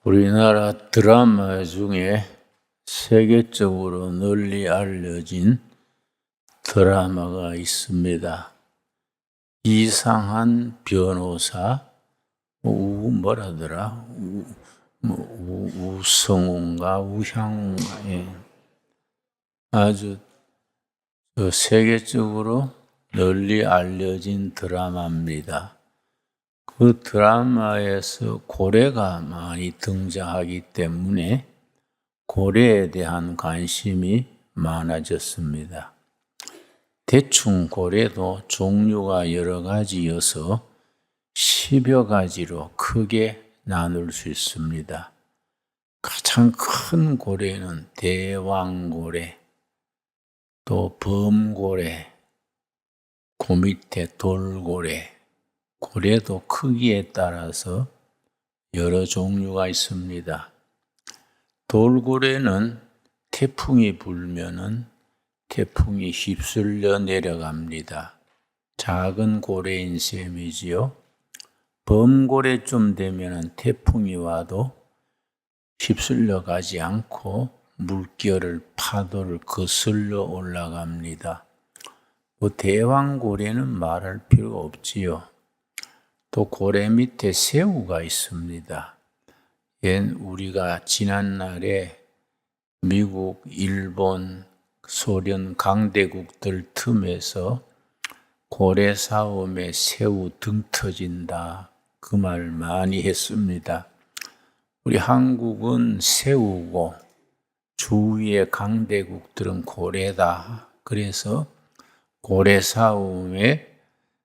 우리나라 드라마 중에 세계적으로 널리 알려진 드라마가 있습니다. 이상한 변호사, 우성우인가 우향우인가, 아주 세계적으로 널리 알려진 드라마입니다. 그 드라마에서 고래가 많이 등장하기 때문에 고래에 대한 관심이 많아졌습니다. 대충 고래도 종류가 여러 가지여서 10여 가지로 크게 나눌 수 있습니다. 가장 큰 고래는 대왕고래, 또 범고래, 그 밑에 돌고래, 고래도 크기에 따라서 여러 종류가 있습니다. 돌고래는 태풍이 불면은 태풍이 휩쓸려 내려갑니다. 작은 고래인 셈이지요. 범고래쯤 되면은 태풍이 와도 휩쓸려 가지 않고 물결을 파도를 거슬러 올라갑니다. 대왕고래는 말할 필요가 없지요. 또 고래 밑에 새우가 있습니다. 우리가 지난날에 미국, 일본, 소련 강대국들 틈에서 고래 싸움에 새우 등 터진다, 그 말 많이 했습니다. 우리 한국은 새우고 주위의 강대국들은 고래다. 그래서 고래 싸움에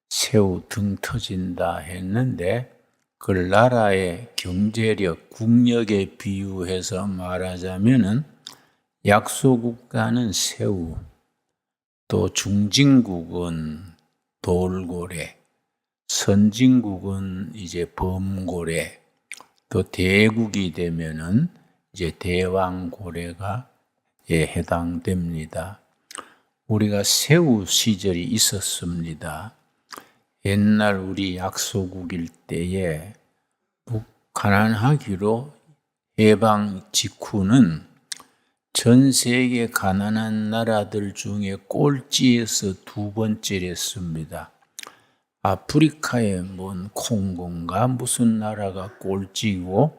새우 등 터진다 했는데, 그걸 나라의 경제력, 국력에 비유해서 말하자면은 약소국가는 새우, 또 중진국은 돌고래, 선진국은 이제 범고래, 또 대국이 되면은 이제 대왕고래가 해당됩니다. 우리가 새우 시절이 있었습니다. 옛날 우리 약소국일 때에 가난하기로 해방 직후는 전 세계 가난한 나라들 중에 꼴찌에서 두 번째랬습니다. 아프리카의 뭔 콩고인가 무슨 나라가 꼴찌고,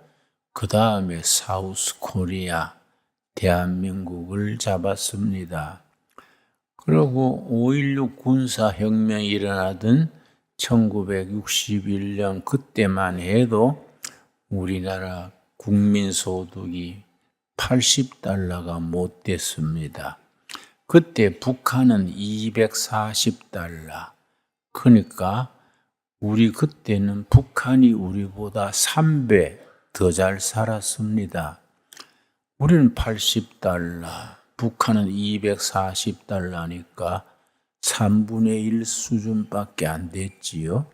그 다음에 사우스 코리아, 대한민국을 잡았습니다. 그리고 5.16 군사혁명이 일어나던 1961년 그때만 해도 우리나라 국민소득이 80달러가 못 됐습니다. 그때 북한은 240달러. 그러니까 우리 그때는 북한이 우리보다 3배 더 잘 살았습니다. 우리는 80달러, 북한은 240달러니까 3분의 1 수준밖에 안 됐지요.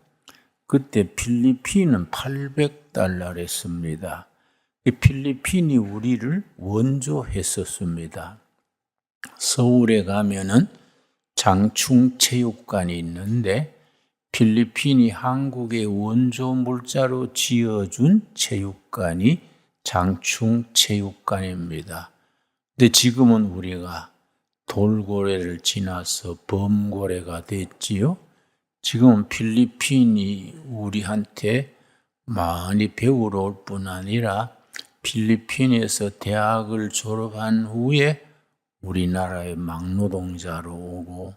그때 필리핀은 800달러랬습니다. 필리핀이 우리를 원조했었습니다. 서울에 가면은 장충체육관이 있는데, 필리핀이 한국의 원조 물자로 지어준 체육관이 장충체육관입니다. 근데 지금은 우리가 돌고래를 지나서 범고래가 됐지요. 지금 필리핀이 우리한테 많이 배우러 올 뿐 아니라 필리핀에서 대학을 졸업한 후에 우리나라에 막노동자로 오고,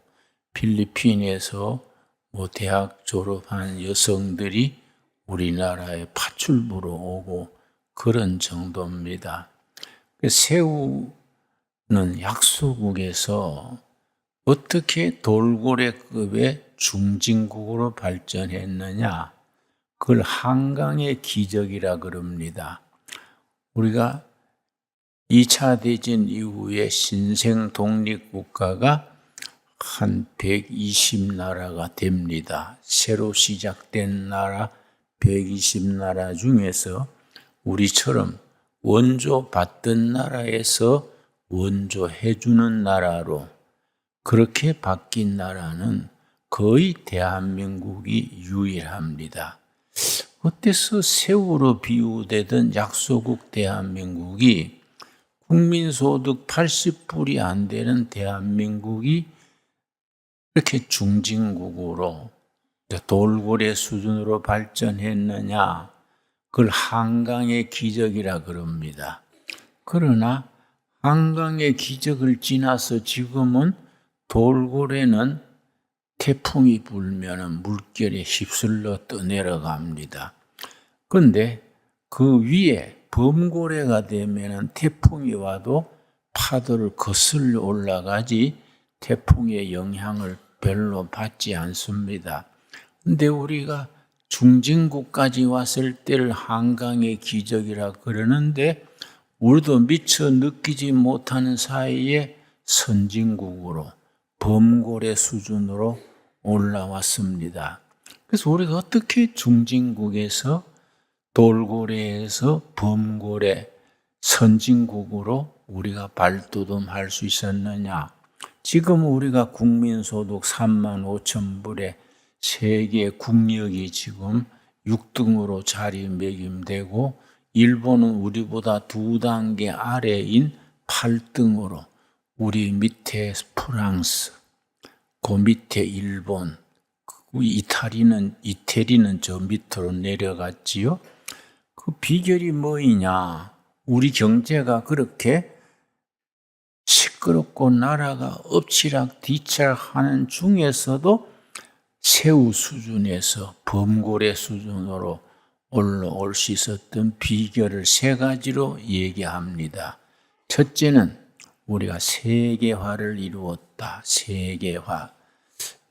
필리핀에서 대학 졸업한 여성들이 우리나라에 파출부로 오고 그런 정도입니다. 새우는 약소국에서 어떻게 돌고래급의 중진국으로 발전했느냐, 그걸 한강의 기적이라 그럽니다. 우리가 2차 대전 이후에 신생 독립국가가 한 120나라가 됩니다. 새로 시작된 나라 120나라 중에서 우리처럼 원조 받던 나라에서 원조 해주는 나라로 그렇게 바뀐 나라는 거의 대한민국이 유일합니다. 어때서 새우로 비유되던 약소국 대한민국이 국민소득 80불이 안 되는 대한민국이 이렇게 중진국으로 돌고래 수준으로 발전했느냐? 그걸 한강의 기적이라 그럽니다. 그러나 한강의 기적을 지나서 지금은 돌고래는 태풍이 불면 물결에 휩쓸려 떠내려갑니다. 그런데 그 위에 범고래가 되면 태풍이 와도 파도를 거슬러 올라가지 태풍의 영향을 별로 받지 않습니다. 그런데 우리가 중진국까지 왔을 때를 한강의 기적이라 그러는데 우리도 미처 느끼지 못하는 사이에 선진국으로 범고래 수준으로 올라왔습니다. 그래서 우리가 어떻게 중진국에서 돌고래에서 범고래 선진국으로 우리가 발돋움할 수 있었느냐? 지금 우리가 국민소득 3만 5천 불에 세계 국력이 지금 6등으로 자리매김되고 일본은 우리보다 2단계 아래인 8등으로 우리 밑에 프랑스, 그 밑에 일본, 이태리는 저 밑으로 내려갔지요. 그 비결이 뭐이냐? 우리 경제가 그렇게 시끄럽고 나라가 엎치락 뒤치락 하는 중에서도 새우 수준에서 범고래 수준으로 올라올 수 있었던 비결을 3가지로 얘기합니다. 첫째는 우리가 세계화를 이루었다. 세계화.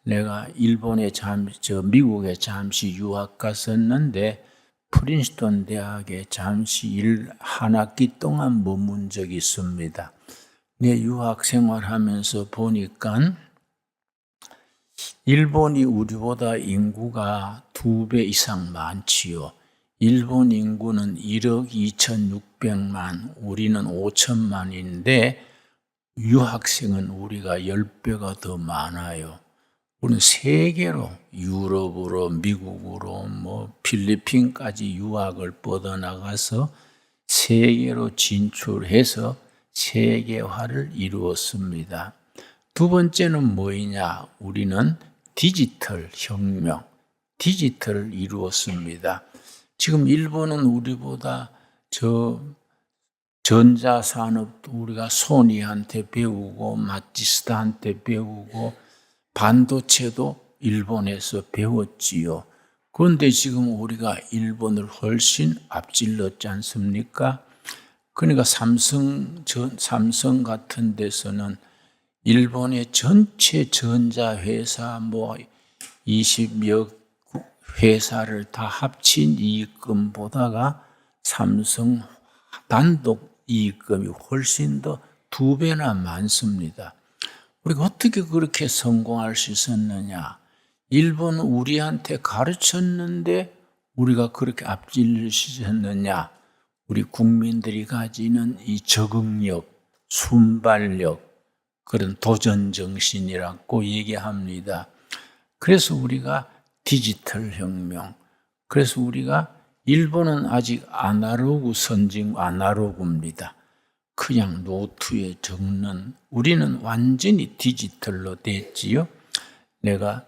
내가 미국에 잠시 유학 갔었는데 프린스턴 대학에 잠시 한 학기 동안 머문 적이 있습니다. 내 유학 생활하면서 보니까 일본이 우리보다 인구가 2배 이상 많지요. 일본 인구는 1억 2,600만, 우리는 5천만인데 유학생은 우리가 10배가 더 많아요. 우리는 세계로 유럽으로 미국으로 필리핀까지 유학을 뻗어나가서 세계로 진출해서 세계화를 이루었습니다. 두 번째는 뭐이냐? 우리는 디지털 혁명, 디지털을 이루었습니다. 지금 일본은 우리보다 전자산업도 우리가 소니한테 배우고 마티스타한테 배우고 반도체도 일본에서 배웠지요. 그런데 지금 우리가 일본을 훨씬 앞질렀지 않습니까? 그러니까 삼성 같은 데서는 일본의 전체 전자회사 20여 회사를 다 합친 이익금보다가 삼성 단독 이익금이 훨씬 더 2배나 많습니다. 우리가 어떻게 그렇게 성공할 수 있었느냐? 일본은 우리한테 가르쳤는데 우리가 그렇게 앞질릴 수 있었느냐? 우리 국민들이 가지는 이 적응력, 순발력, 그런 도전정신이라고 얘기합니다. 그래서 우리가 디지털 혁명, 그래서 우리가 일본은 아직 아날로그입니다. 그냥 노트에 적는, 우리는 완전히 디지털로 됐지요. 내가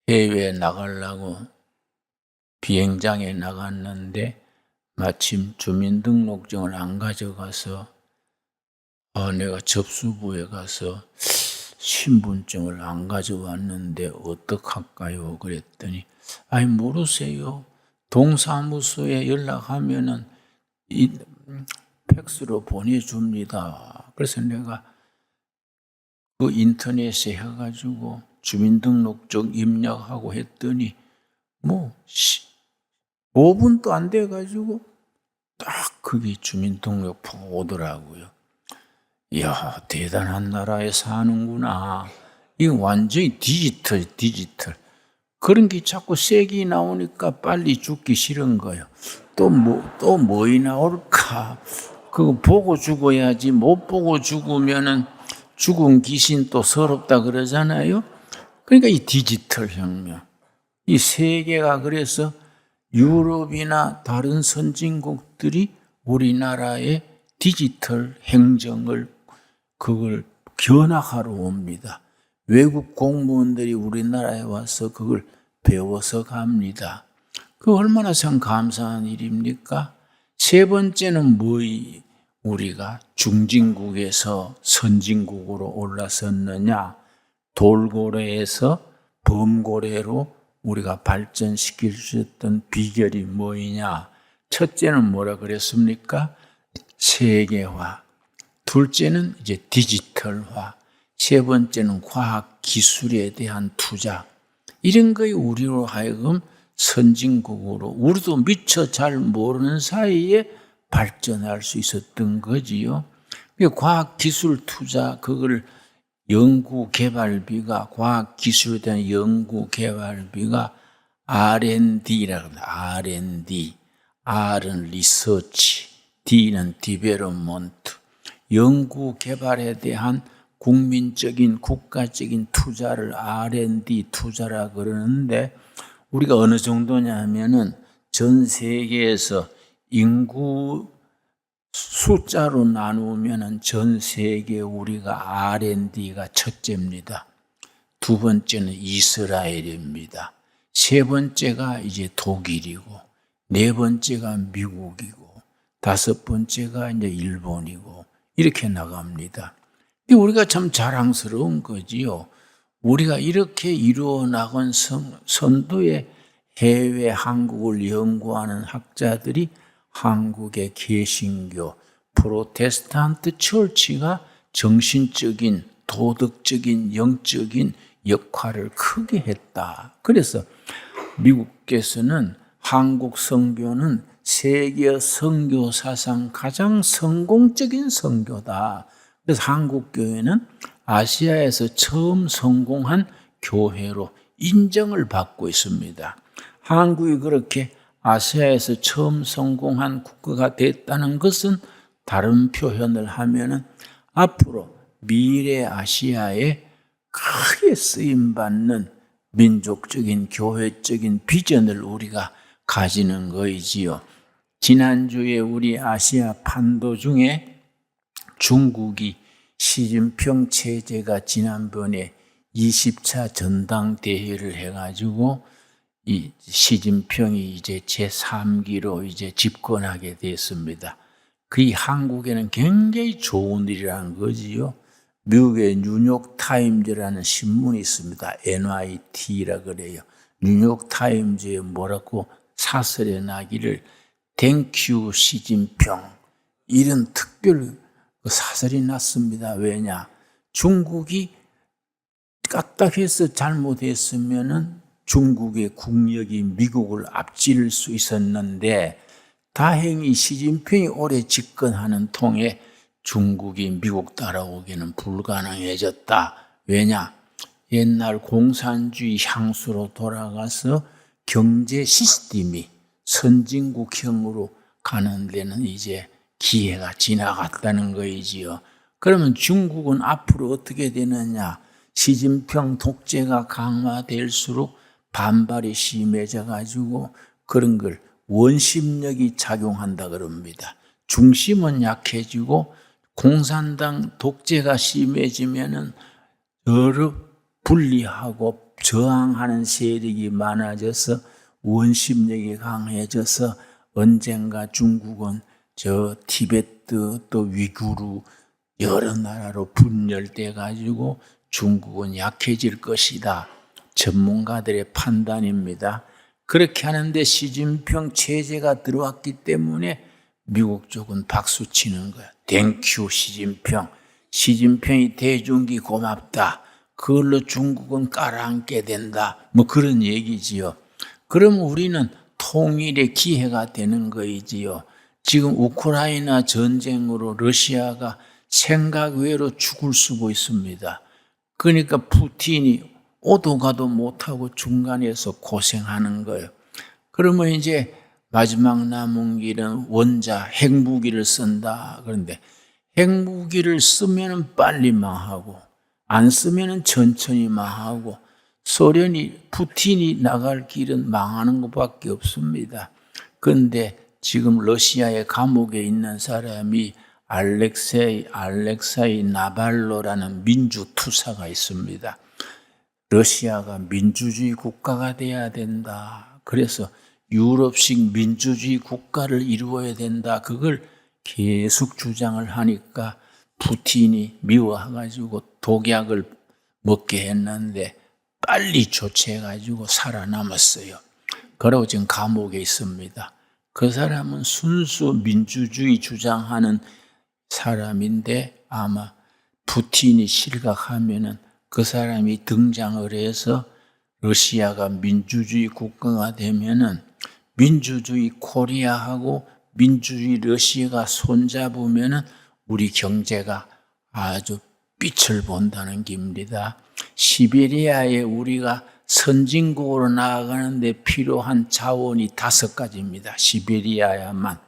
해외에 나가려고 비행장에 나갔는데 마침 주민등록증을 안 가져가서 내가 접수부에 가서 신분증을 안 가져왔는데 어떡할까요? 그랬더니 모르세요. 동사무소에 연락하면은 팩스로 보내줍니다. 그래서 내가 그 인터넷에 해가지고 주민등록증 입력하고 했더니 5분도 안 돼가지고 딱 그게 주민등록표가 오더라고요. 이야, 대단한 나라에 사는구나. 이거 완전히 디지털. 그런 게 자꾸 색이 나오니까 빨리 죽기 싫은 거예요. 또 뭐이 나올까? 그거 보고 죽어야지. 못 보고 죽으면은 죽은 귀신 또 서럽다 그러잖아요. 그러니까 이 디지털 혁명. 이 세계가 그래서 유럽이나 다른 선진국들이 우리나라의 디지털 행정을 그걸 견학하러 옵니다. 외국 공무원들이 우리나라에 와서 그걸 배워서 갑니다. 그 얼마나 참 감사한 일입니까? 세 번째는 우리가 중진국에서 선진국으로 올라섰느냐? 돌고래에서 범고래로 우리가 발전시킬 수 있던 비결이 뭐이냐? 첫째는 뭐라 그랬습니까? 세계화. 둘째는 이제 디지털화. 세 번째는 과학 기술에 대한 투자. 이런 거에 우리로 하여금 선진국으로 우리도 미처 잘 모르는 사이에 발전할 수 있었던 거지요. 과학 기술 투자 그걸 연구 개발비가 과학 기술에 대한 연구 개발비가 R&D라고 합니다. R&D. R은 리서치, D는 디벨롭먼트. 연구 개발에 대한 국민적인 국가적인 투자를 R&D 투자라 그러는데 우리가 어느 정도냐면은 전 세계에서 인구 숫자로 나누면은 전 세계 우리가 R&D가 첫째입니다. 두 번째는 이스라엘입니다. 세 번째가 이제 독일이고 네 번째가 미국이고 다섯 번째가 이제 일본이고 이렇게 나갑니다. 우리가 참 자랑스러운 거지요. 우리가 이렇게 이루어 나간 선두의 해외 한국을 연구하는 학자들이 한국의 개신교, 프로테스탄트 처치가 정신적인, 도덕적인, 영적인 역할을 크게 했다. 그래서 미국께서는 한국 선교는 세계 선교 사상 가장 성공적인 선교다. 그래서 한국 교회는 아시아에서 처음 성공한 교회로 인정을 받고 있습니다. 한국이 그렇게 아시아에서 처음 성공한 국가가 됐다는 것은 다른 표현을 하면은 앞으로 미래 아시아에 크게 쓰임받는 민족적인 교회적인 비전을 우리가 가지는 거이지요. 지난주에 우리 아시아 판도 중에 중국이 시진핑 체제가 지난번에 20차 전당대회를 해가지고 이 시진핑이 이제 제3기로 이제 집권하게 됐습니다. 그게 한국에는 굉장히 좋은 일이라는 거지요. 미국의 뉴욕타임즈라는 신문이 있습니다. NYT라 그래요. 뉴욕타임즈에 뭐라고 사설에 나기를 땡큐 시진핑 이런 특별 사설이 났습니다. 왜냐? 중국이 까딱해서 잘못했으면은 중국의 국력이 미국을 앞질 수 있었는데 다행히 시진핑이 오래 집권하는 통에 중국이 미국 따라오기는 불가능해졌다. 왜냐? 옛날 공산주의 향수로 돌아가서 경제 시스템이 선진국형으로 가는 데는 이제 기회가 지나갔다는 거이지요. 그러면 중국은 앞으로 어떻게 되느냐? 시진핑 독재가 강화될수록 반발이 심해져 가지고 그런 걸 원심력이 작용한다 그럽니다. 중심은 약해지고 공산당 독재가 심해지면은 여러 분리하고 저항하는 세력이 많아져서 원심력이 강해져서 언젠가 중국은 저 티베트 또 위구르 여러 나라로 분열돼 가지고 중국은 약해질 것이다. 전문가들의 판단입니다. 그렇게 하는데 시진핑 체제가 들어왔기 때문에 미국 쪽은 박수 치는 거야. 땡큐 시진핑. 시진핑이 대중기 고맙다. 그걸로 중국은 깔아앉게 된다. 뭐 그런 얘기지요. 그럼 우리는 통일의 기회가 되는 거이지요. 지금 우크라이나 전쟁으로 러시아가 생각 외로 죽을 쓰고 있습니다. 그러니까 푸틴이 오도 가도 못하고 중간에서 고생하는 거예요. 그러면 이제 마지막 남은 길은 원자 핵무기를 쓴다. 그런데 핵무기를 쓰면 빨리 망하고 안 쓰면 천천히 망하고 푸틴이 나갈 길은 망하는 것밖에 없습니다. 그런데 지금 러시아의 감옥에 있는 사람이 알렉사이 나발로라는 민주투사가 있습니다. 러시아가 민주주의 국가가 돼야 된다. 그래서 유럽식 민주주의 국가를 이루어야 된다. 그걸 계속 주장을 하니까 푸틴이 미워해가지고 독약을 먹게 했는데 빨리 조치해가지고 살아남았어요. 그러고 지금 감옥에 있습니다. 그 사람은 순수 민주주의 주장하는 사람인데 아마 푸틴이 실각하면은 그 사람이 등장을 해서 러시아가 민주주의 국가가 되면은 민주주의 코리아하고 민주주의 러시아가 손잡으면은 우리 경제가 아주 빛을 본다는 겁니다. 시베리아에 우리가 선진국으로 나아가는데 필요한 자원이 5가지입니다. 시베리아야만.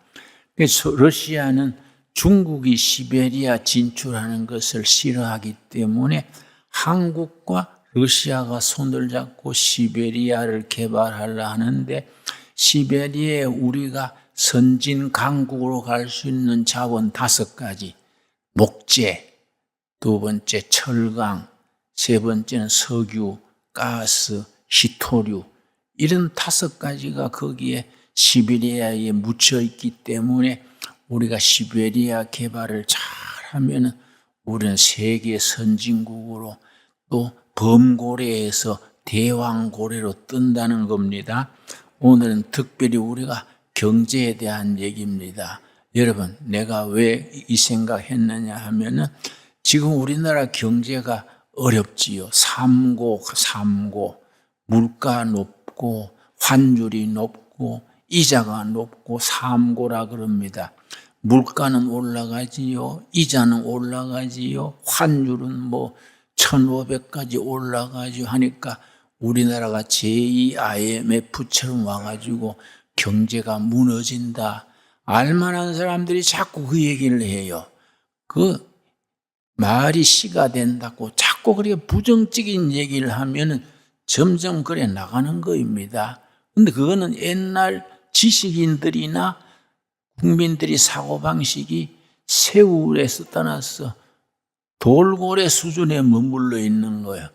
그래서 러시아는 중국이 시베리아 진출하는 것을 싫어하기 때문에 한국과 러시아가 손을 잡고 시베리아를 개발하려 하는데 시베리아에 우리가 선진 강국으로 갈 수 있는 자원 5가지. 목재, 2번째 철강, 3번째는 석유, 가스, 히토류 이런 5가지가 거기에 시베리아에 묻혀 있기 때문에 우리가 시베리아 개발을 잘하면 우리는 세계 선진국으로 또 범고래에서 대왕고래로 뜬다는 겁니다. 오늘은 특별히 우리가 경제에 대한 얘기입니다. 여러분, 내가 왜 이 생각했느냐 하면은 지금 우리나라 경제가 어렵지요. 삼고, 물가 높고, 환율이 높고, 이자가 높고, 삼고라 그럽니다. 물가는 올라가지요. 이자는 올라가지요. 환율은 1,500까지 올라가지요. 하니까 우리나라가 제2 IMF처럼 와가지고 경제가 무너진다. 알만한 사람들이 자꾸 그 얘기를 해요. 그 말이 씨가 된다고 자꾸 그렇게 부정적인 얘기를 하면은 점점 그래 나가는 거입니다. 근데 그거는 옛날 지식인들이나 국민들이 사고방식이 세월에서 떠나서 돌고래 수준에 머물러 있는 거예요.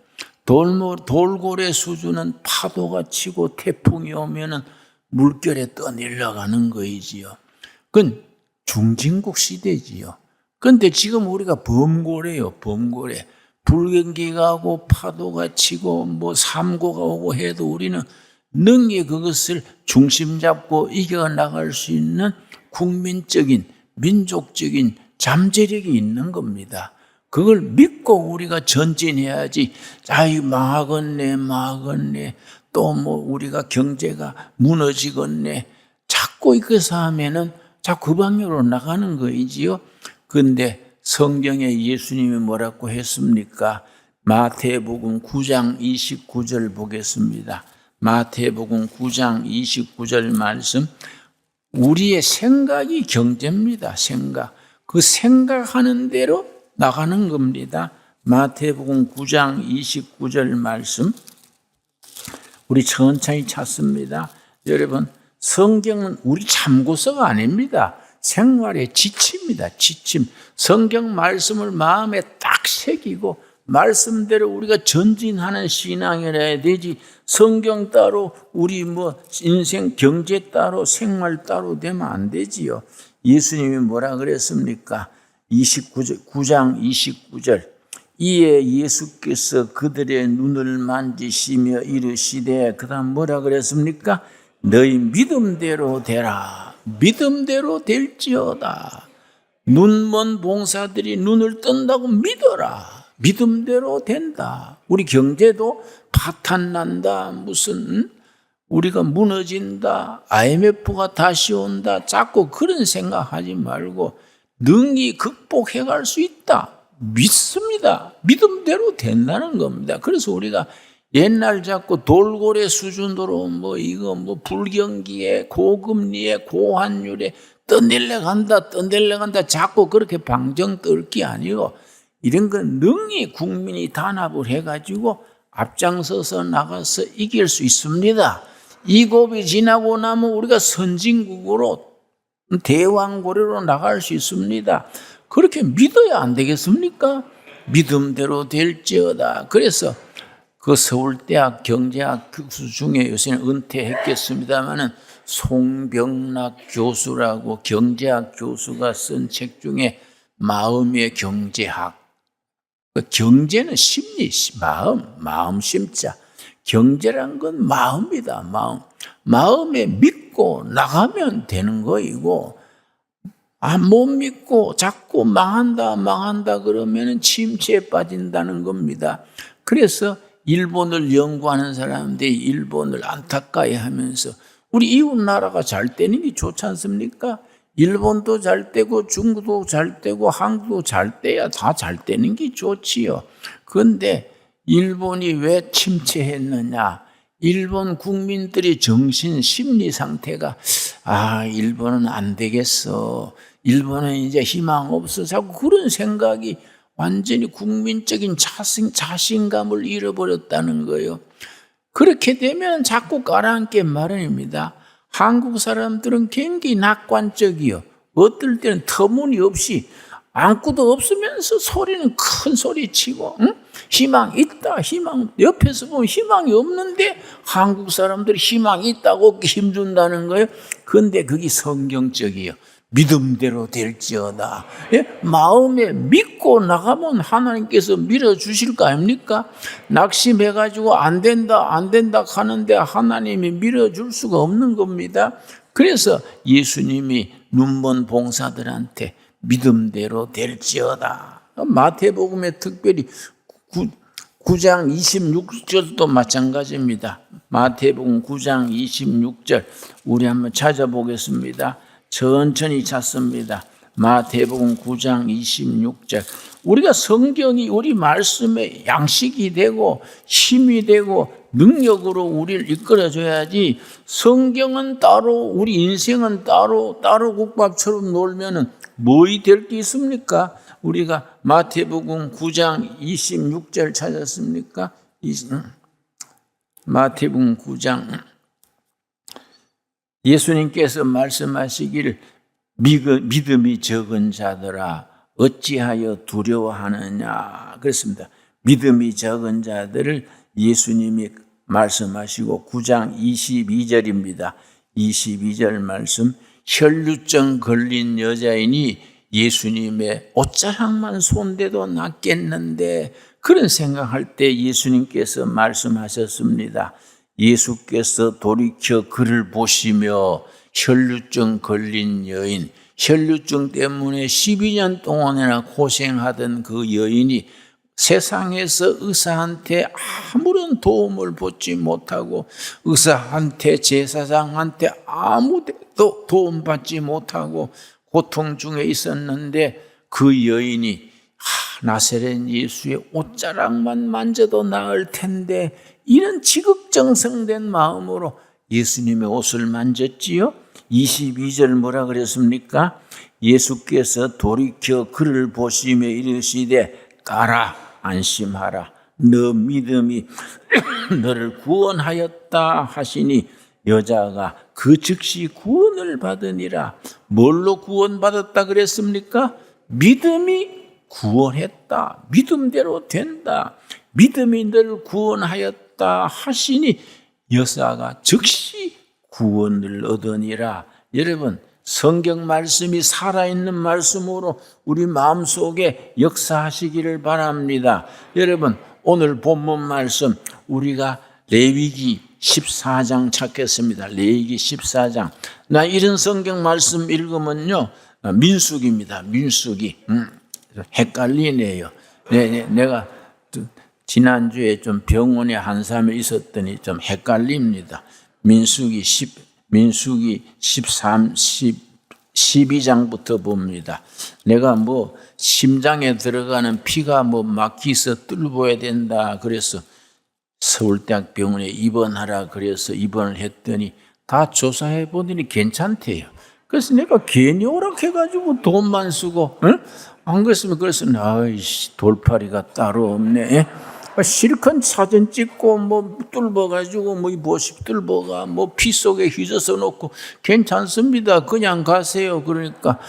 돌고래 수준은 파도가 치고 태풍이 오면은 물결에 떠내려가는 거이지요. 그건 중진국 시대지요. 그런데 지금 우리가 범고래요, 범고래. 불경기가 오고 파도가 치고 삼고가 오고 해도 우리는 능히 그것을 중심 잡고 이겨나갈 수 있는 국민적인, 민족적인 잠재력이 있는 겁니다. 그걸 믿고 우리가 전진해야지. 아이, 망하겠네. 또 우리가 경제가 무너지겠네. 자꾸 이것을 하면은 자꾸 그 방향으로 나가는 거이지요. 그런데 성경에 예수님이 뭐라고 했습니까? 마태복음 9장 29절 보겠습니다. 마태복음 9장 29절 말씀. 우리의 생각이 경제입니다. 생각. 그 생각하는 대로 나가는 겁니다. 마태복음 9장 29절 말씀. 우리 천천히 찾습니다. 여러분, 성경은 우리 참고서가 아닙니다. 생활의 지침입니다. 지침. 성경 말씀을 마음에 딱 새기고 말씀대로 우리가 전진하는 신앙이라야 되지. 성경 따로 우리 인생 경제 따로 생활 따로 되면 안 되지요. 예수님이 뭐라 그랬습니까? 9장 29절. 이에 예수께서 그들의 눈을 만지시며 이르시되, 그 다음 뭐라 그랬습니까? 너희 믿음대로 되라. 믿음대로 될지어다. 눈먼 봉사들이 눈을 뜬다고 믿어라. 믿음대로 된다. 우리 경제도 파탄난다. 우리가 무너진다. IMF가 다시 온다. 자꾸 그런 생각하지 말고 능히 극복해 갈 수 있다. 믿습니다. 믿음대로 된다는 겁니다. 그래서 우리가 옛날 자꾸 돌고래 수준으로 불경기에 고금리에 고환율에 떠내려간다 자꾸 그렇게 방정 떨기 아니고 이런 건 능히 국민이 단합을 해가지고 앞장서서 나가서 이길 수 있습니다. 이 고비 지나고 나면 우리가 선진국으로 대왕고래로 나갈 수 있습니다. 그렇게 믿어야 안 되겠습니까? 믿음대로 될지어다. 그래서 그 서울대학 경제학 교수 중에 요새는 은퇴했겠습니다마는 송병락 교수라고 경제학 교수가 쓴 책 중에 마음의 경제학. 경제는 심리, 마음 심자. 경제란 건 마음이다, 마음. 마음에 믿고 나가면 되는 거이고, 못 믿고 자꾸 망한다 그러면 침체에 빠진다는 겁니다. 그래서 일본을 연구하는 사람들이 일본을 안타까이 하면서 우리 이웃 나라가 잘 되는 게 좋지 않습니까? 일본도 잘 되고 중국도 잘 되고 한국도 잘 돼야 다 잘 되는 게 좋지요. 그런데 일본이 왜 침체했느냐? 일본 국민들의 정신 심리 상태가 일본은 안 되겠어. 일본은 이제 희망 없어. 자꾸 그런 생각이 완전히 국민적인 자신감을 잃어버렸다는 거예요. 그렇게 되면 자꾸 가라앉게 마련입니다. 한국 사람들은 굉장히 낙관적이요. 어떨 때는 터무니없이 아무것도 없으면서 소리는 큰 소리 치고 희망 있다. 희망 옆에서 보면 희망이 없는데 한국 사람들이 희망이 있다고 힘준다는 거예요. 그런데 그게 성경적이에요. 믿음대로 될지어다. 마음에 믿고 나가면 하나님께서 밀어주실 거 아닙니까? 낙심해가지고 안 된다 하는데 하나님이 밀어줄 수가 없는 겁니다. 그래서 예수님이 눈먼 봉사들한테 믿음대로 될지어다. 마태복음에 특별히 9장 26절도 마찬가지입니다. 마태복음 9장 26절 우리 한번 찾아보겠습니다. 천천히 찾습니다. 마태복음 9장 26절. 우리가 성경이 우리 말씀의 양식이 되고 힘이 되고 능력으로 우리를 이끌어줘야지 성경은 따로 우리 인생은 따로 국밥처럼 놀면은 뭐이 될 게 있습니까? 우리가 마태복음 9장 26절 찾았습니까? 마태복음 9장 예수님께서 말씀하시기를 믿음이 적은 자들아 어찌하여 두려워하느냐 그랬습니다. 믿음이 적은 자들을 예수님이 말씀하시고 9장 22절입니다. 22절 말씀 혈루증 걸린 여자인이 예수님의 옷자락만 손대도 낫겠는데 그런 생각할 때 예수님께서 말씀하셨습니다. 예수께서 돌이켜 그를 보시며 혈루증 걸린 여인, 혈루증 때문에 12년 동안이나 고생하던 그 여인이 세상에서 의사한테 아무런 도움을 받지 못하고 의사한테 제사장한테 아무데도 도움받지 못하고 고통 중에 있었는데 그 여인이 나사렛 예수의 옷자락만 만져도 나을 텐데 이런 지극정성된 마음으로 예수님의 옷을 만졌지요. 22절 뭐라 그랬습니까? 예수께서 돌이켜 그를 보시며 이르시되 가라 안심하라 너 믿음이 너를 구원하였다 하시니 여자가 그 즉시 구원을 받으니라. 뭘로 구원받았다 그랬습니까? 믿음이 구원했다. 믿음대로 된다. 믿음이 너를 구원하였다 하시니 여자가 즉시 구원을 얻으니라. 여러분 성경 말씀이 살아있는 말씀으로 우리 마음속에 역사하시기를 바랍니다. 여러분 오늘 본문 말씀 우리가 레위기 14장 찾겠습니다. 레위기 14장. 나 이런 성경 말씀 읽으면요 민수기입니다. 민수기. 헷갈리네요. 내가 지난주에 좀 병원에 한삼에 있었더니 좀 헷갈립니다. 민수기 12장부터 봅니다. 내가 심장에 들어가는 피가 막혀서 뚫어야 된다 그래서 서울대학 병원에 입원하라 그래서 입원을 했더니 다 조사해 보더니 괜찮대요. 그래서 내가 괜히 오락해가지고 돈만 쓰고 안 그랬으면 그래서 돌팔이가 따로 없네. 실컷 사진 찍고 뭐 뚫어가지고 뭐 무엇이 뚫어가 뭐 피 속에 휘저어 놓고 괜찮습니다. 그냥 가세요. 그러니까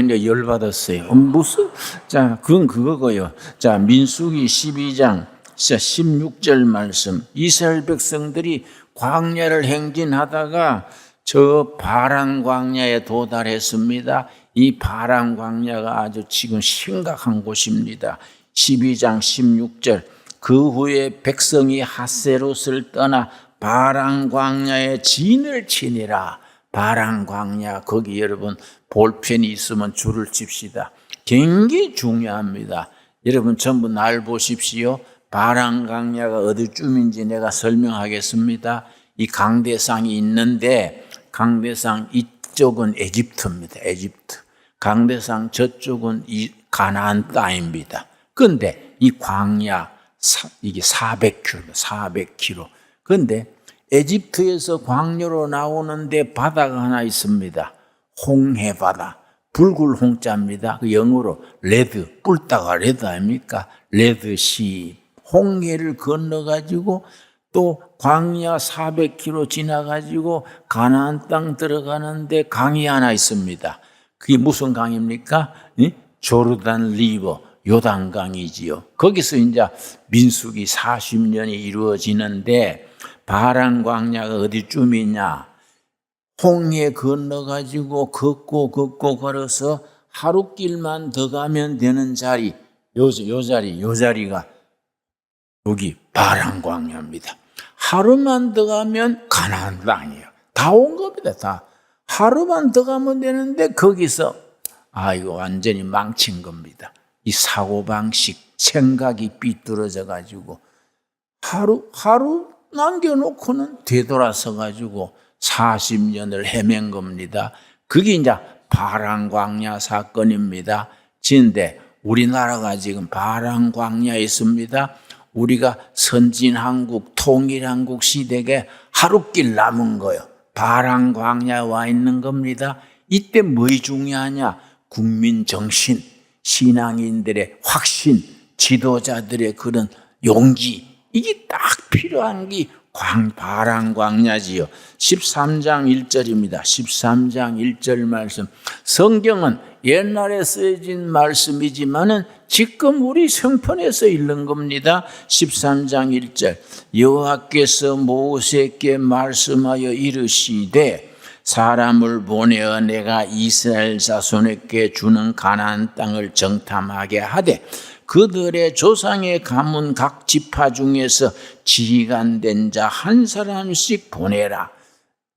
이제 열받았어요. 무슨 자 그건 그거고요. 자 민수기 12장 16절 말씀. 이스라엘 백성들이 광야를 행진하다가 저 바란 광야에 도달했습니다. 이 바란 광야가 아주 지금 심각한 곳입니다. 12장 16절. 그 후에 백성이 핫세롯을 떠나 바란 광야에 진을 치니라. 바란 광야, 거기 여러분 볼펜이 있으면 줄을 칩시다. 굉장히 중요합니다. 여러분 전부 날 보십시오. 바란 광야가 어디쯤인지 내가 설명하겠습니다. 이 강대상이 있는데 강대상 이쪽은 에집트입니다. 에집트. 강대상 저쪽은 이 가나안 땅입니다. 그런데 이 광야 이게 400km, 400km. 그런데 에집트에서 광야로 나오는데 바다가 하나 있습니다. 홍해바다. 붉을 홍자입니다. 그 영어로 레드, 뿔다가 레드 아닙니까? 레드시. 홍해를 건너가지고 또 광야 400km 지나가지고 가나안 땅 들어가는데 강이 하나 있습니다. 그게 무슨 강입니까? 조르단 리버, 요단강이지요. 거기서 이제 민수기 40년이 이루어지는데 바란 광야가 어디쯤이냐? 홍해 건너가지고 걷고 걸어서 하루길만 더 가면 되는 자리, 요 자리가 여기 바란 광야입니다. 하루만 더 가면 가나안 땅이에요. 다 온 겁니다. 다. 하루만 더 가면 되는데 거기서 이거 완전히 망친 겁니다. 이 사고방식, 생각이 삐뚤어져 가지고 하루 남겨놓고는 되돌아서 가지고 40년을 헤맨 겁니다. 그게 이제 바란 광야 사건입니다. 그런데 우리나라가 지금 바란 광야에 있습니다. 우리가 선진한국, 통일한국 시대에 하루길 남은 거예요. 바란 광야에 와 있는 겁니다. 이때 뭐이 중요하냐? 국민 정신, 신앙인들의 확신, 지도자들의 그런 용기, 이게 딱 필요한 게 바란 광야지요. 13장 1절입니다. 13장 1절 말씀. 성경은 옛날에 쓰여진 말씀이지만은 지금 우리 성편에서 읽는 겁니다. 13장 1절. 여호와께서 모세에게 말씀하여 이르시되 사람을 보내어 내가 이스라엘 자손에게 주는 가나안 땅을 정탐하게 하되 그들의 조상의 가문 각 지파 중에서 지간된 자 한 사람씩 보내라.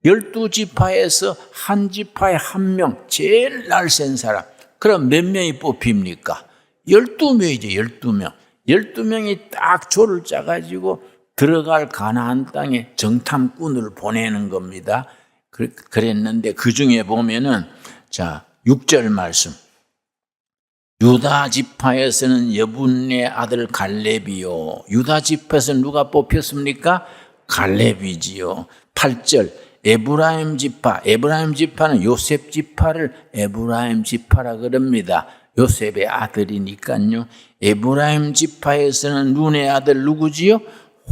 12지파에서 한 지파에 한 명, 제일 날쌘 사람. 그럼 몇 명이 뽑힙니까? 12명이죠, 12명. 12명이 딱 조를 짜가지고 들어갈 가나안 땅에 정탐꾼을 보내는 겁니다. 그랬는데 그 중에 보면은, 자, 6절 말씀. 유다 지파에서는 여분네 아들 갈렙이요. 유다 지파에서 누가 뽑혔습니까? 갈렙이지요. 8절. 에브라임 지파는 요셉 지파를 에브라임 지파라 그럽니다. 요셉의 아들이니까요. 에브라임 지파에서는 눈의 아들 누구지요?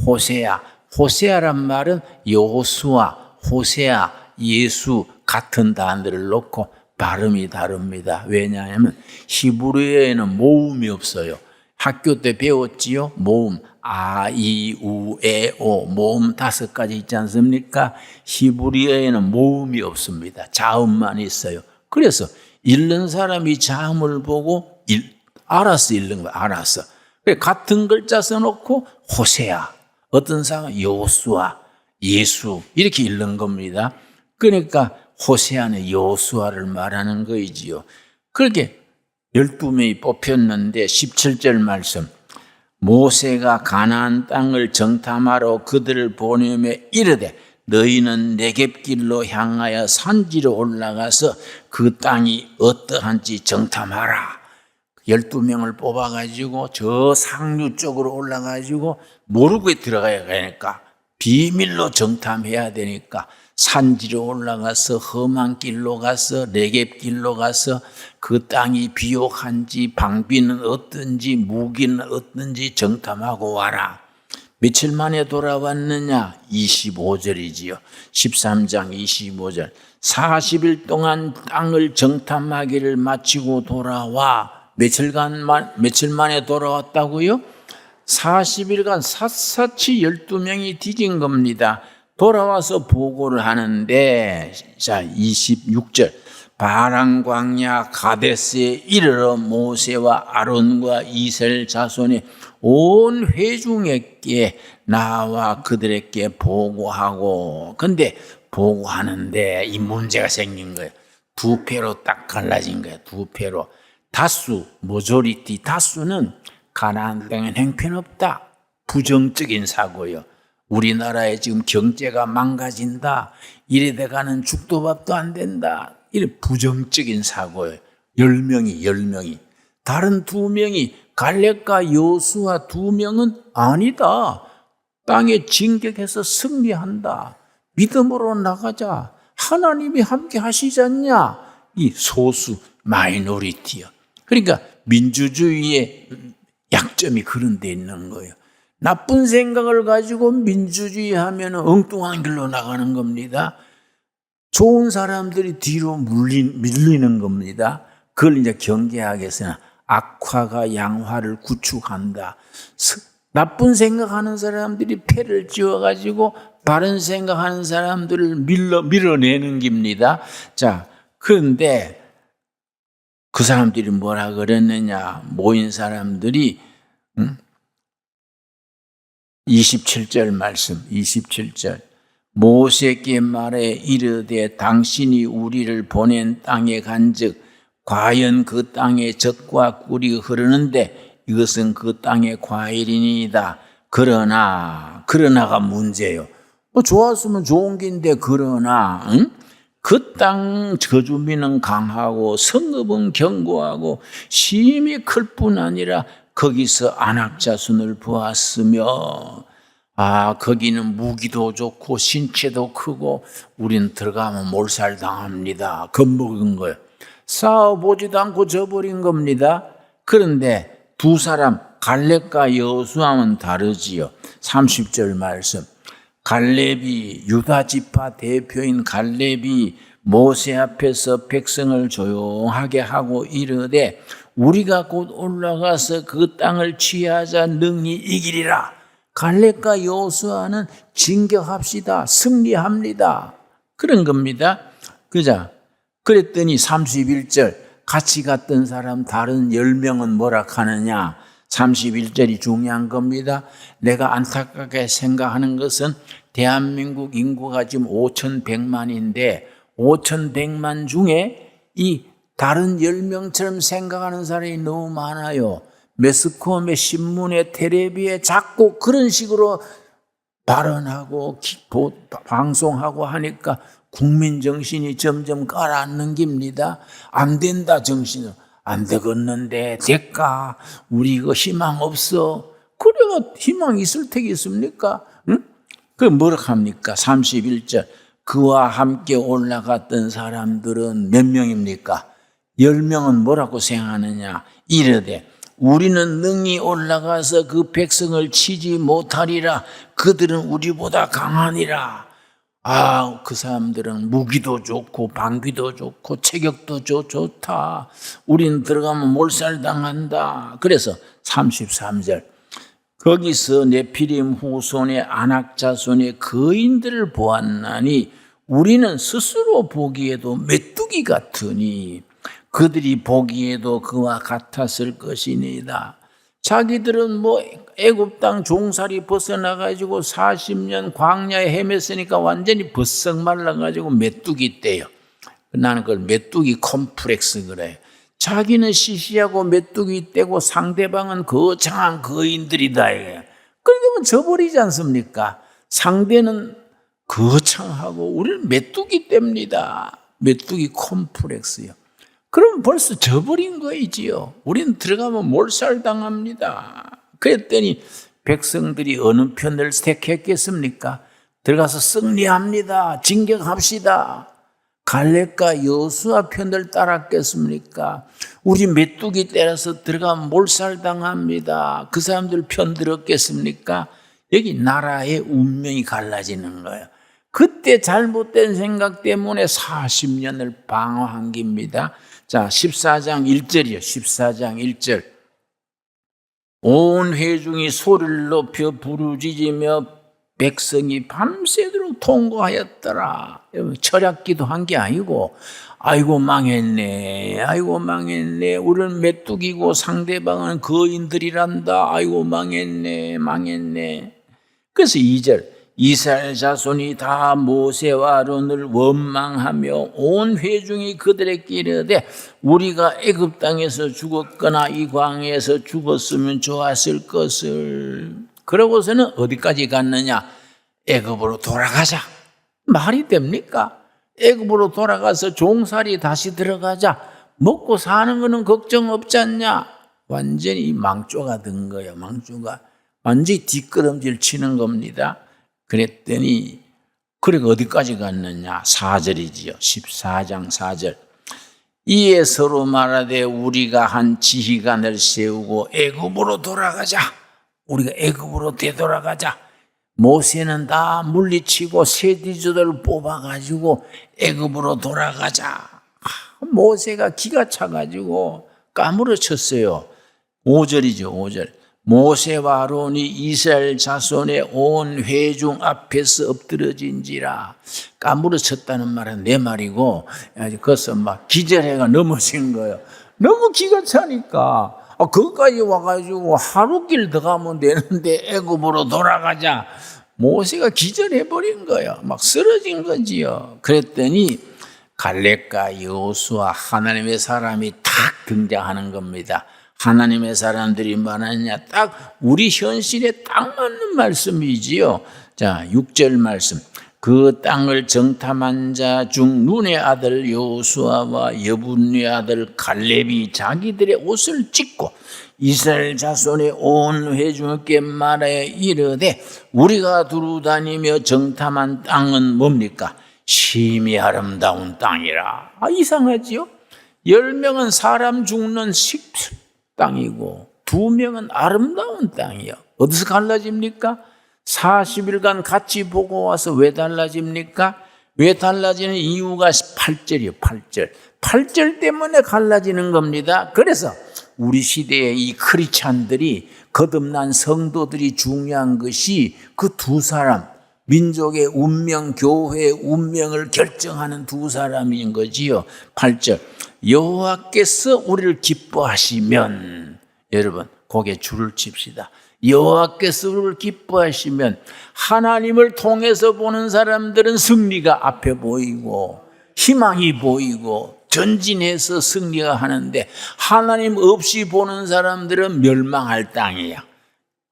호세아. 호세아란 말은 여호수아, 호세아, 예수 같은 단어를 놓고 발음이 다릅니다. 왜냐하면 히브리어에는 모음이 없어요. 학교 때 배웠지요? 모음. 아, 이, 우, 에, 오. 모음 5가지 있지 않습니까? 히브리어에는 모음이 없습니다. 자음만 있어요. 그래서 읽는 사람이 자음을 보고 알아서 읽는 거예요. 알아서. 같은 글자 써놓고 호세아, 어떤 사람은 여호수아, 예수 이렇게 읽는 겁니다. 그러니까 호세아는 여호수아를 말하는 거이지요. 그렇게 12명이 뽑혔는데 17절 말씀. 모세가 가나안 땅을 정탐하러 그들을 보내며 이르되 너희는 네겝길로 향하여 산지로 올라가서 그 땅이 어떠한지 정탐하라. 12명을 뽑아가지고 저 상류 쪽으로 올라가지고 모르고 들어가야 하니까 비밀로 정탐해야 되니까 산지로 올라가서 험한 길로 가서 네겝 길로 가서 그 땅이 비옥한지 방비는 어떤지 무기는 어떤지 정탐하고 와라. 며칠 만에 돌아왔느냐? 25절이지요. 13장 25절. 40일 동안 땅을 정탐하기를 마치고 돌아와. 며칠 만에 돌아왔다고요? 40일간 샅샅이 12명이 뒤진 겁니다. 돌아와서 보고를 하는데, 자, 26절. 바란 광야 가데스에 이르러 모세와 아론과 이스라엘 자손의 온 회중에게 나와 그들에게 보고하고, 근데 보고하는데 이 문제가 생긴 거예요. 두 패로 딱 갈라진 거예요. 두 패로. 다수, 모조리티, 다수는 가나안 땅엔 형편없다. 부정적인 사고요. 우리나라에 지금 경제가 망가진다. 이래 돼가는 죽도밥도 안 된다. 이런 부정적인 사고예요. 10명이. 다른 2명이 갈렙과 여호수아 2명은 아니다. 땅에 진격해서 승리한다. 믿음으로 나가자. 하나님이 함께 하시지 않냐. 이 소수, 마이너리티요. 그러니까 민주주의의 약점이 그런 데 있는 거예요. 나쁜 생각을 가지고 민주주의 하면 엉뚱한 길로 나가는 겁니다. 좋은 사람들이 뒤로 밀리는 겁니다. 그걸 이제 경계하겠으나 악화가 양화를 구축한다. 나쁜 생각하는 사람들이 패를 지어가지고 바른 생각하는 사람들을 밀어내는 겁니다. 자, 그런데 그 사람들이 뭐라 그랬느냐? 모인 사람들이 27절 말씀, 27절. 모세께 말해 이르되 당신이 우리를 보낸 땅에 간즉 과연 그 땅에 젖과 꿀이 흐르는데 이것은 그 땅의 과일이니이다. 그러나가 문제예요. 뭐 좋았으면 좋은 긴데 그러나 그 땅 거주민은 강하고 성읍은 견고하고 심히 클 뿐 아니라 거기서 안악자손을 보았으며 거기는 무기도 좋고 신체도 크고 우린 들어가면 몰살당합니다. 겁먹은 거예요. 싸워보지도 않고 져버린 겁니다. 그런데 두 사람 갈렙과 여호수아는 다르지요. 30절 말씀. 갈렙이 유다 지파 대표인 갈렙이 모세 앞에서 백성을 조용하게 하고 이르되 우리가 곧 올라가서 그 땅을 취하자 능히 이기리라. 갈렙과 여호수아는 진격합시다. 승리합니다. 그런 겁니다. 그자. 그랬더니 31절 같이 갔던 사람 다른 10명은 뭐라 하느냐. 31절이 중요한 겁니다. 내가 안타깝게 생각하는 것은 대한민국 인구가 지금 5,100만인데 5,100만 중에 이 다른 10명처럼 생각하는 사람이 너무 많아요. 매스컴에 신문에 텔레비에 자꾸 그런 식으로 발언하고 방송하고 하니까 국민 정신이 점점 가라앉는 겁니다. 안 된다 정신은. 안 되겠는데 될까? 우리 이거 희망 없어. 그래가 희망 있을 테겠습니까? 응? 그 뭐라 합니까? 31절. 그와 함께 올라갔던 사람들은 몇 명입니까? 10명은 뭐라고 생각하느냐? 이르되 우리는 능히 올라가서 그 백성을 치지 못하리라. 그들은 우리보다 강하니라. 그 사람들은 무기도 좋고 방비도 좋고 체격도 좋다. 우린 들어가면 몰살당한다. 그래서 33절. 거기서 네피림 후손의 안악자손의 거인들을 보았나니 우리는 스스로 보기에도 메뚜기 같으니 그들이 보기에도 그와 같았을 것이니이다. 자기들은 뭐 애굽 땅 종살이 벗어나가지고 40년 광야에 헤맸으니까 완전히 버썩 말라가지고 메뚜기 떼요. 나는 그걸 메뚜기 컴플렉스 그래요. 자기는 시시하고 메뚜기 떼고 상대방은 거창한 거인들이다. 그러면 져버리지 않습니까? 상대는 거창하고 우리는 메뚜기 떼입니다. 메뚜기 컴플렉스요. 그럼 벌써 져버린 거이지요. 우리는 들어가면 몰살당합니다. 그랬더니 백성들이 어느 편을 택했겠습니까? 들어가서 승리합니다. 진격합시다. 갈렙과 여호수아 편을 따랐겠습니까? 우리 메뚜기 때려서 들어가면 몰살당합니다. 그 사람들 편 들었겠습니까? 여기 나라의 운명이 갈라지는 거예요. 그때 잘못된 생각 때문에 40년을 방황한 겁니다. 자, 14장 1절이요. 14장 1절. 온 회중이 소리를 높여 부르짖으며 백성이 밤새도록 통곡하였더라. 여러분, 철학기도 한 게 아니고, 아이고 망했네, 아이고 망했네, 우리는 메뚜기고 상대방은 거인들이란다, 아이고 망했네, 망했네. 그래서 2절, 이스라엘 자손이 다 모세와 아론을 원망하며 온 회중이 그들에게 이르되 우리가 애굽 땅에서 죽었거나 이 광야에서 죽었으면 좋았을 것을. 그러고서는 어디까지 갔느냐? 애굽으로 돌아가자. 말이 됩니까? 애굽으로 돌아가서 종살이 다시 들어가자. 먹고 사는 거는 걱정 없지 않냐? 완전히 망조가 된 거예요. 망조가 완전히 뒷걸음질 치는 겁니다. 그랬더니 그리고 어디까지 갔느냐? 4절이지요. 14장 4절. 이에 서로 말하되 우리가 한 지휘관을 세우고 애굽으로 돌아가자. 우리가 애굽으로 되돌아가자. 모세는 다 물리치고 세디조들을 뽑아가지고 애굽으로 돌아가자. 모세가 기가 차가지고 까무러쳤어요. 5절이죠. 5절. 모세와 아론이 이스라엘 자손의 온 회중 앞에서 엎드러진지라. 까무러쳤다는 말은 내 말이고, 그것은 막 기절해가 넘어진 거예요. 너무 기가 차니까. 거기까지 와가지고 하루길 더 가면 되는데 애굽으로 돌아가자. 모세가 기절해버린 거예요. 막 쓰러진 거지요. 그랬더니 갈렙과 여호수아 하나님의 사람이 탁 등장하는 겁니다. 하나님의 사람들이 말하느냐? 딱 우리 현실에 딱 맞는 말씀이지요. 자, 6절 말씀. 그 땅을 정탐한 자 중 눈의 아들 여호수아와 여분의 아들 갈렙이 자기들의 옷을 찢고 이스라엘 자손의 온 회중에게 말하여 이르되 우리가 두루다니며 정탐한 땅은 뭡니까? 심히 아름다운 땅이라. 이상하지요? 10명은 사람 죽는 땅이고 2명은 아름다운 땅이요. 어디서 갈라집니까? 40일간 같이 보고 와서 왜 달라집니까? 왜 달라지는 이유가 8절이요. 8절. 8절 때문에 갈라지는 겁니다. 그래서 우리 시대의 이 크리스찬들이 거듭난 성도들이 중요한 것이 그 두 사람, 민족의 운명, 교회의 운명을 결정하는 두 사람인 거지요. 8절. 여호와께서 우리를 기뻐하시면, 여러분 거기에 줄을 칩시다. 여호와께서 우리를 기뻐하시면 하나님을 통해서 보는 사람들은 승리가 앞에 보이고 희망이 보이고 전진해서 승리가 하는데, 하나님 없이 보는 사람들은 멸망할 땅이야.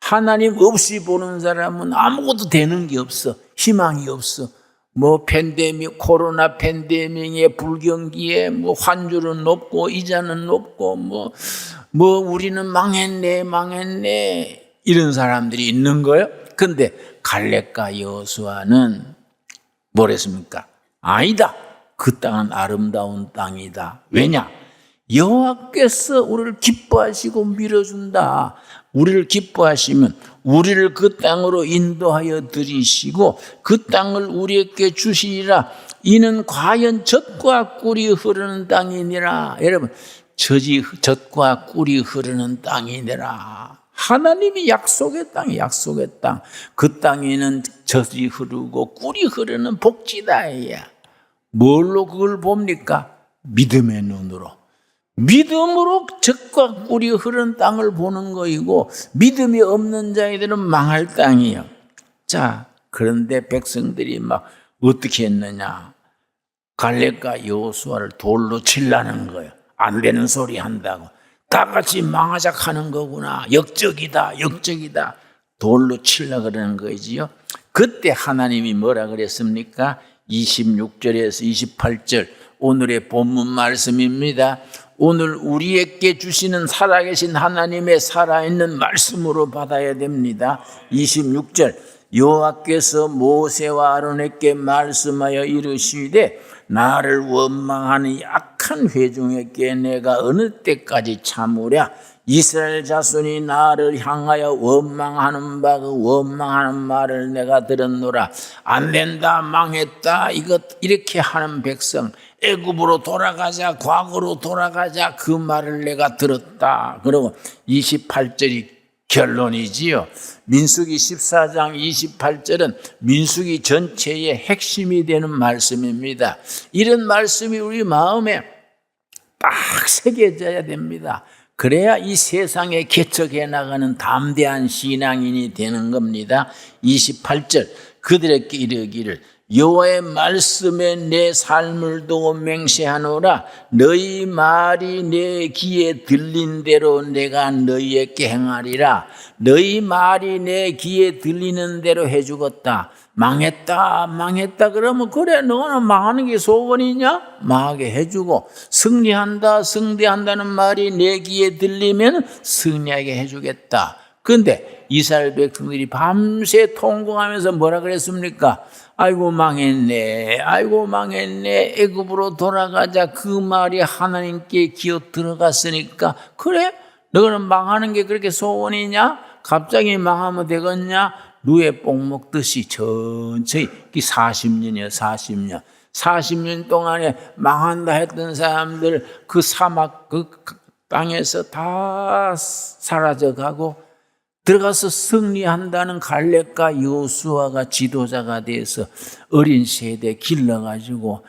하나님 없이 보는 사람은 아무것도 되는 게 없어. 희망이 없어. 뭐 팬데믹, 코로나 팬데믹에 불경기에 뭐 환율은 높고 이자는 높고 뭐 우리는 망했네 이런 사람들이 있는 거예요. 근데 갈렙과 여호수아는 뭐랬습니까? 아니다. 그 땅은 아름다운 땅이다. 왜냐? 여호와께서 우리를 기뻐하시고 밀어준다. 우리를 기뻐하시면 우리를 그 땅으로 인도하여 들이시고 그 땅을 우리에게 주시리라. 이는 과연 젖과 꿀이 흐르는 땅이니라. 여러분, 젖과 꿀이 흐르는 땅이니라. 하나님이 약속의 땅, 약속의 땅. 그 땅에는 젖이 흐르고 꿀이 흐르는 복지다야. 뭘로 그걸 봅니까? 믿음의 눈으로. 믿음으로 젖과 꿀이 흐르는 땅을 보는 거이고, 믿음이 없는 자들은 망할 땅이에요. 자, 그런데 백성들이 막 어떻게 했느냐? 갈렙과 여호수아를 돌로 치려는 거예요. 안 되는 소리 한다고. 다 같이 망하자 하는 거구나. 역적이다. 돌로 치려고 그러는 거지요. 그때 하나님이 뭐라 그랬습니까? 26절에서 28절 오늘의 본문 말씀입니다. 오늘 우리에게 주시는 살아계신 하나님의 살아있는 말씀으로 받아야 됩니다. 26절 여호와께서 모세와 아론에게 말씀하여 이르시되 나를 원망하는 악한 회중에게 내가 어느 때까지 참으랴. 이스라엘 자손이 나를 향하여 원망하는 바 그 원망하는 말을 내가 들었노라. 안 된다, 망했다, 이렇게 하는 백성, 애굽으로 돌아가자, 과거로 돌아가자, 그 말을 내가 들었다. 그리고 28절이 결론이지요. 민수기 14장 28절은 민수기 전체의 핵심이 되는 말씀입니다. 이런 말씀이 우리 마음에 딱 새겨져야 됩니다. 그래야 이 세상에 개척해 나가는 담대한 신앙인이 되는 겁니다. 28절 그들에게 이르기를 여호와의 말씀에 내 삶을 두고 맹세하노라. 너희 말이 내 귀에 들린 대로 내가 너희에게 행하리라. 너희 말이 내 귀에 들리는 대로 해주겠다. 망했다 그러면 그래 너는 망하는 게 소원이냐? 망하게 해주고 승리한다 승리한다는 말이 내 귀에 들리면 승리하게 해주겠다. 그런데 이스라엘 백성들이 밤새 통곡하면서 뭐라 그랬습니까? 아이고 망했네, 아이고 망했네, 애굽으로 돌아가자. 그 말이 하나님께 기어 들어갔으니까 그래? 너는 망하는 게 그렇게 소원이냐? 갑자기 망하면 되겠냐? 누에 뽕 먹듯이 천천히 40년이요 40년 40년 동안에 망한다 했던 사람들 그 사막 그 땅에서 다 사라져가고 들어가서 승리한다는 갈렙과 여호수아가 지도자가 돼서 어린 세대 길러가지고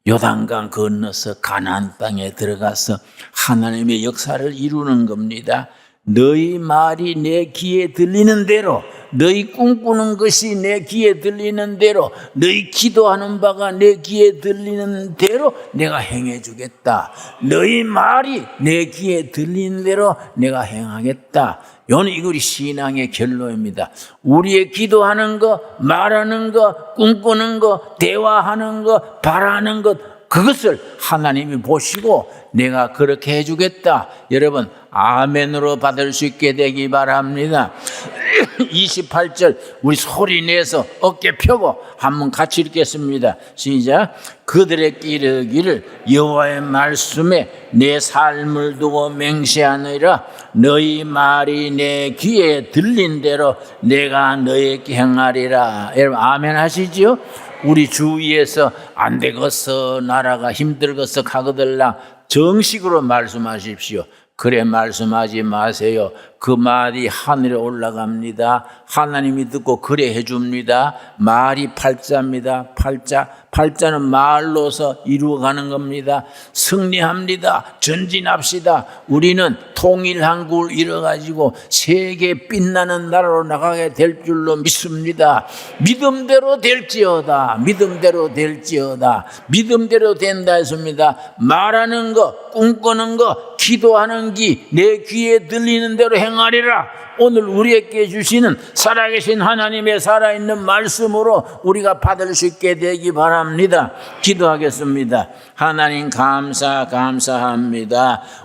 요단강 건너서 가나안 땅에 들어가서 하나님의 역사를 이루는 겁니다. 너희 말이 내 귀에 들리는 대로, 너희 꿈꾸는 것이 내 귀에 들리는 대로, 너희 기도하는 바가 내 귀에 들리는 대로 내가 행해 주겠다. 너희 말이 내 귀에 들리는 대로 내가 행하겠다. 이것이 신앙의 결론입니다. 우리의 기도하는 것, 말하는 것, 꿈꾸는 것, 대화하는 것, 바라는 것, 그것을 하나님이 보시고 내가 그렇게 해주겠다. 여러분 아멘으로 받을 수 있게 되기 바랍니다. 28절 우리 소리 내서 어깨 펴고 한번 같이 읽겠습니다. 시작. 그들에게 이르기를 여호와의 말씀에 내 삶을 두고 맹세하느니라. 너희 말이 내 귀에 들린 대로 내가 너에게 행하리라. 여러분 아멘 하시지요? 우리 주위에서 안 되겠어, 나라가 힘들겠어 하거들라 정식으로 말씀하십시오. 그래 말씀하지 마세요. 그 말이 하늘에 올라갑니다. 하나님이 듣고 그래 해줍니다. 말이 팔자입니다. 팔자는 말로서 이루어가는 겁니다. 승리합니다. 전진합시다. 우리는 통일한국을 이뤄가지고 세계 빛나는 나라로 나가게 될 줄로 믿습니다. 믿음대로 될지어다. 믿음대로 될지어다. 믿음대로 된다 했습니다. 말하는 것, 꿈꾸는 것, 기도하는 내 귀에 들리는 대로 행하리라. 오늘 우리에게 주시는 살아계신 하나님의 살아있는 말씀으로 우리가 받을 수 있게 되기 바랍니다. 기도하겠습니다. 하나님 감사합니다.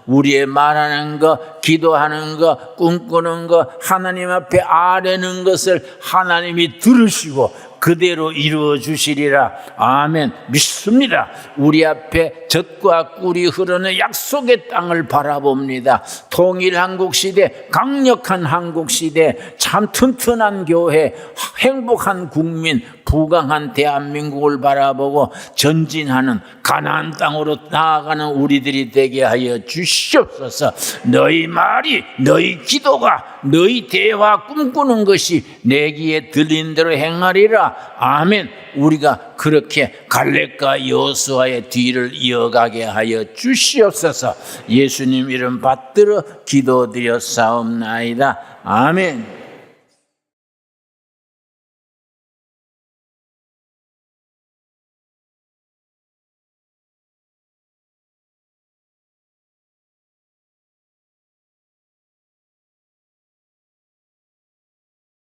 우리의 말하는 것, 기도하는 것, 꿈꾸는 것, 하나님 앞에 아뢰는 것을 하나님이 들으시고 그대로 이루어 주시리라. 아멘. 믿습니다. 우리 앞에 젖과 꿀이 흐르는 약속의 땅을 바라봅니다. 통일 한국 시대, 강력한 한국 시대, 참 튼튼한 교회, 행복한 국민, 부강한 대한민국을 바라보고 전진하는 가나안 땅으로 나아가는 우리들이 되게 하여 주시옵소서. 너희 말이, 너희 기도가, 너희 대화 꿈꾸는 것이 내 귀에 들린 대로 행하리라. 아멘. 우리가 그렇게 갈렙과 여호수아의 뒤를 이어가게 하여 주시옵소서. 예수님 이름 받들어 기도드렸사옵나이다. 아멘.